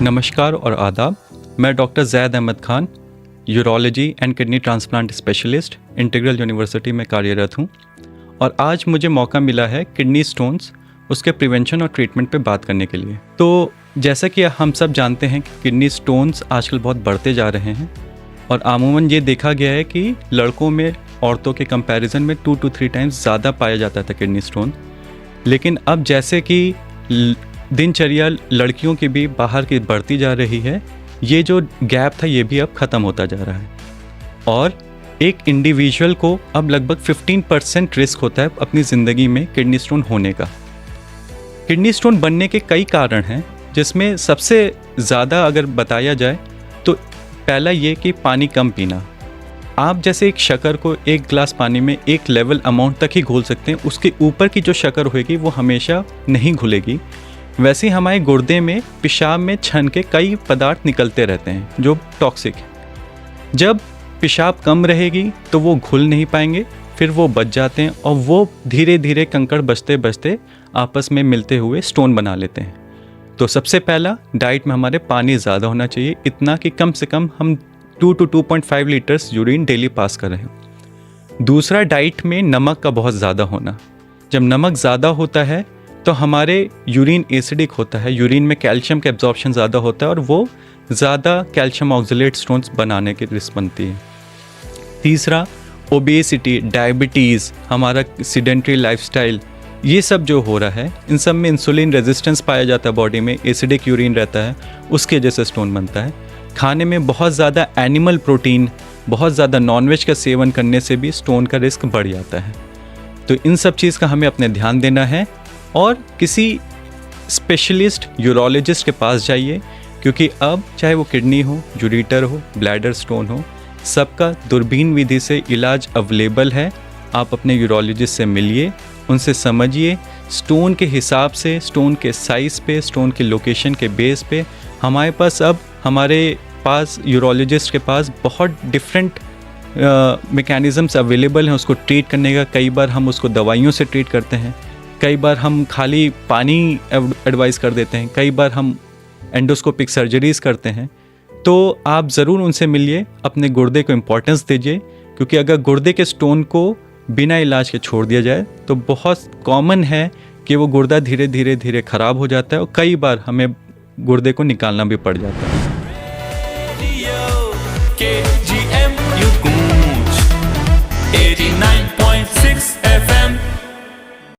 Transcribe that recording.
नमस्कार और आदाब। मैं doctor Zaid Ahmed Khan, urology and kidney transplant specialist, Integral University में कार्यरत हूँ। और आज मुझे मौका मिला है किडनी स्टोन्स, उसके प्रिवेंशन और ट्रीटमेंट पे बात करने के लिए। तो जैसा कि हम सब जानते हैं कि किडनी स्टोन्स आजकल बहुत बढ़ते जा रहे हैं और अमूमन ये देखा गया है कि लड़कों में औरतों के कंपैरिजन में 2 to 3 टाइम्स ज़्यादा पाया जाता था किडनी स्टोन। लेकिन अब जैसे कि दिनचर्या लड़कियों की भी बाहर की बढ़ती जा रही है, ये जो गैप था ये भी अब ख़त्म होता जा रहा है और एक इंडिविजुअल को अब लगभग 15% रिस्क होता है अपनी ज़िंदगी में किडनी स्टोन होने का। किडनी स्टोन बनने के कई कारण हैं, जिसमें सबसे ज़्यादा अगर बताया जाए तो पहला ये कि पानी कम पीना। आप जैसे एक शक्कर को एक गिलास पानी में एक लेवल अमाउंट तक ही घोल सकते हैं, उसके ऊपर की जो शक्कर होगी वो हमेशा नहीं घुलेगी। वैसे ही हमारे गुर्दे में पेशाब में छन के कई पदार्थ निकलते रहते हैं जो टॉक्सिक है। जब पेशाब कम रहेगी तो वो घुल नहीं पाएंगे, फिर वो बच जाते हैं और वो धीरे धीरे कंकड़ बचते बचते आपस में मिलते हुए स्टोन बना लेते हैं। तो सबसे पहला, डाइट में हमारे पानी ज़्यादा होना चाहिए, इतना कि कम से कम हम 2 to 2.5 लीटर्स यूरिन डेली पास कर रहे हैं। दूसरा, डाइट में नमक का बहुत ज़्यादा होना। जब नमक ज़्यादा होता है तो हमारे यूरिन एसिडिक होता है, यूरिन में कैल्शियम का एब्जॉर्प्शन ज़्यादा होता है और वो ज़्यादा कैल्शियम ऑक्सलेट स्टोन्स बनाने की रिस्क बनती है। तीसरा, ओबेसिटी, डायबिटीज़, हमारा सीडेंट्री लाइफस्टाइल, ये सब जो हो रहा है, इन सब में इंसुलिन रेजिस्टेंस पाया जाता है बॉडी में, एसिडिक यूरिन रहता है, उसके जैसे स्टोन बनता है। खाने में बहुत ज़्यादा एनिमल प्रोटीन, बहुत ज़्यादा नॉनवेज का सेवन करने से भी स्टोन का रिस्क बढ़ जाता है। तो इन सब चीज़ का हमें अपने ध्यान देना है और किसी स्पेशलिस्ट यूरोलॉजिस्ट के पास जाइए, क्योंकि अब चाहे वो किडनी हो, यूरेटर हो, ब्लैडर स्टोन हो, सबका दूरबीन विधि से इलाज अवेलेबल है। आप अपने यूरोलॉजिस्ट से मिलिए, उनसे समझिए, स्टोन के हिसाब से, स्टोन के साइज़ पे, स्टोन के लोकेशन के बेस पे हमारे पास यूरोलॉजिस्ट के पास बहुत डिफरेंट मैकेनिज़म्स अवेलेबल हैं उसको ट्रीट करने का। कई बार हम उसको दवाइयों से ट्रीट करते हैं, कई बार हम खाली पानी एडवाइस कर देते हैं, कई बार हम एंडोस्कोपिक सर्जरीज़ करते हैं। तो आप ज़रूर उनसे मिलिए, अपने गुर्दे को इम्पोर्टेंस दीजिए, क्योंकि अगर गुर्दे के स्टोन को बिना इलाज के छोड़ दिया जाए तो बहुत कॉमन है कि वो गुर्दा धीरे धीरे ख़राब हो जाता है और कई बार हमें गुर्दे को निकालना भी पड़ जाता है।